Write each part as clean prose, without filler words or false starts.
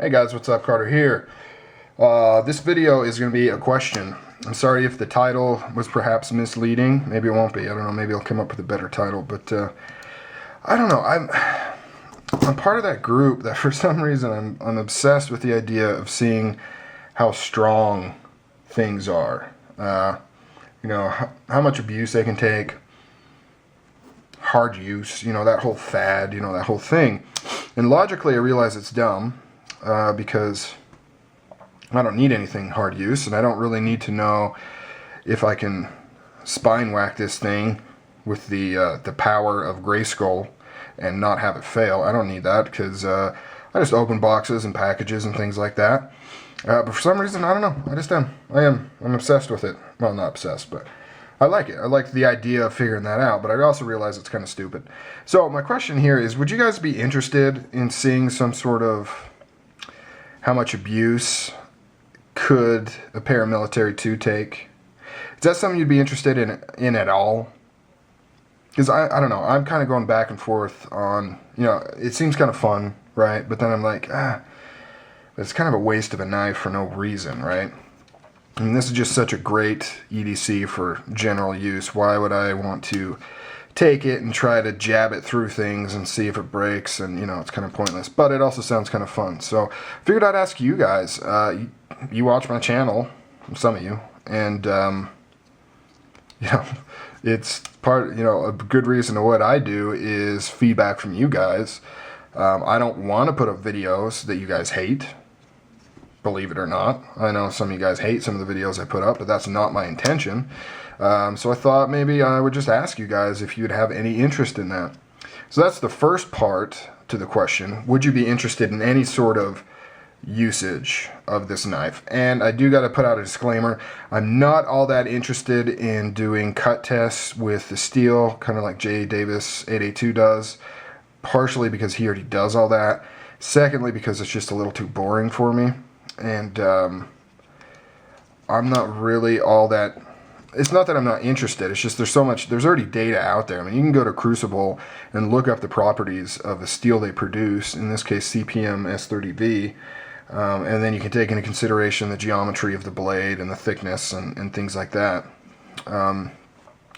Hey guys, what's up? Carter here. This video is going to be a question. I'm sorry if the title was perhaps misleading. Maybe it won't be. I don't know. Maybe I'll come up with a better title. But I don't know. I'm part of that group that for some reason I'm obsessed with the idea of seeing how strong things are. You know, how much abuse they can take. Hard use. You know, that whole fad. You know, that whole thing. And logically I realize it's dumb. Because I don't need anything hard use, and I don't really need to know if I can spine whack this thing with the power of Grayskull and not have it fail. I don't need that because I just open boxes and packages and things like that. But for some reason, I don't know. I just am. I'm obsessed with it. Well, not obsessed, but I like it. I like the idea of figuring that out, but I also realize it's kind of stupid. So my question here is, would you guys be interested in seeing some sort of how much abuse could a Paramilitary 2 take? Is that something you'd be interested in at all? Because I don't know, I'm kind of going back and forth on, you know, it seems kind of fun, right? But then I'm like, it's kind of a waste of a knife for no reason, right? I mean, this is just such a great EDC for general use. Why would I want to take it and try to jab it through things and see if it breaks? And you know, it's kind of pointless, but it also sounds kind of fun. So figured I'd ask you guys. You watch my channel, some of you, and you know, it's part, you know, a good reason to what I do is feedback from you guys. I don't want to put up videos that you guys hate, believe it or not. I know some of you guys hate some of the videos I put up, but that's not my intention. So I thought maybe I would just ask you guys if you'd have any interest in that. So that's the first part to the question. Would you be interested in any sort of usage of this knife? And I do got to put out a disclaimer. I'm not all that interested in doing cut tests with the steel, kind of like J. Davis 882 does. Partially because he already does all that. Secondly, because it's just a little too boring for me. And I'm not really all that. It's not that I'm not interested, it's just there's already data out there. I mean, you can go to Crucible and look up the properties of the steel they produce, in this case CPM S30V, and then you can take into consideration the geometry of the blade and the thickness and things like that. And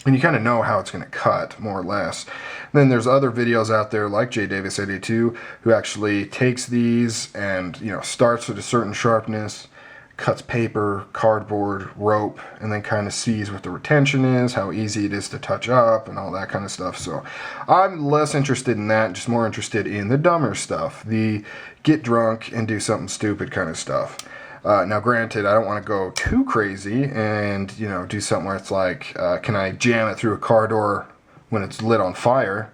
you kind of know how it's going to cut, more or less. And then there's other videos out there like J. Davis 882 who actually takes these and, you know, starts with a certain sharpness, cuts paper, cardboard, rope, and then kind of sees what the retention is, how easy it is to touch up, and all that kind of stuff. So I'm less interested in that, just more interested in the dumber stuff, the get drunk and do something stupid kind of stuff. Now granted, I don't want to go too crazy and, you know, do something where it's like, can I jam it through a car door when it's lit on fire?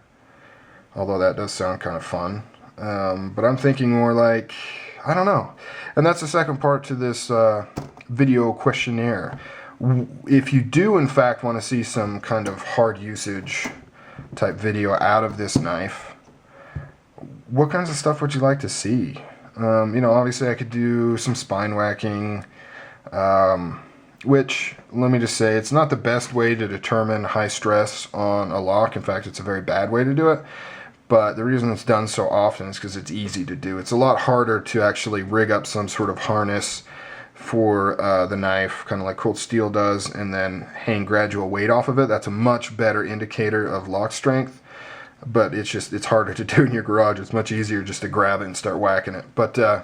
Although that does sound kind of fun. But I'm thinking more like, I don't know. And that's the second part to this video questionnaire. If you do in fact want to see some kind of hard usage type video out of this knife, what kinds of stuff would you like to see? You know, obviously I could do some spine whacking, which, let me just say, it's not the best way to determine high stress on a lock. In fact, it's a very bad way to do it. But the reason it's done so often is because it's easy to do. It's a lot harder to actually rig up some sort of harness for the knife, kind of like cold steel does, and then hang gradual weight off of it. That's a much better indicator of lock strength. But it's harder to do in your garage. It's much easier just to grab it and start whacking it. But you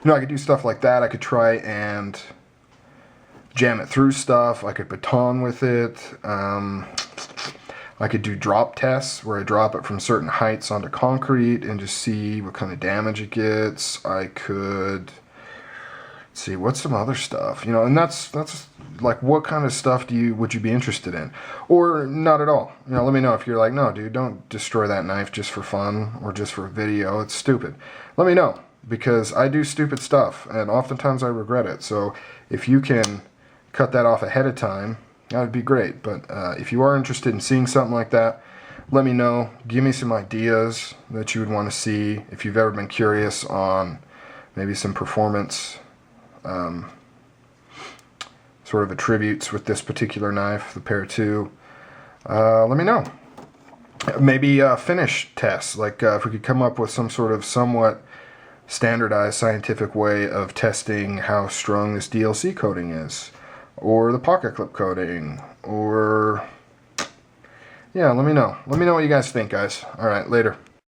know, I could do stuff like that. I could try and jam it through stuff. I could baton with it. I could do drop tests where I drop it from certain heights onto concrete and just see what kind of damage it gets. I could see what's some other stuff, you know, and that's like, what kind of stuff would you be interested in, or not at all? You know, let me know if you're like, no dude, don't destroy that knife just for fun or just for a video, it's stupid. Let me know, because I do stupid stuff and oftentimes I regret it. So if you can cut that off ahead of time, that would be great. But if you are interested in seeing something like that, let me know. Give me some ideas that you would want to see. If you've ever been curious on maybe some performance sort of attributes with this particular knife, the Para 2, let me know. Maybe finish tests, like if we could come up with some sort of somewhat standardized scientific way of testing how strong this DLC coding is, or the pocket clip coding, or yeah, let me know what you guys think, guys. All right, later.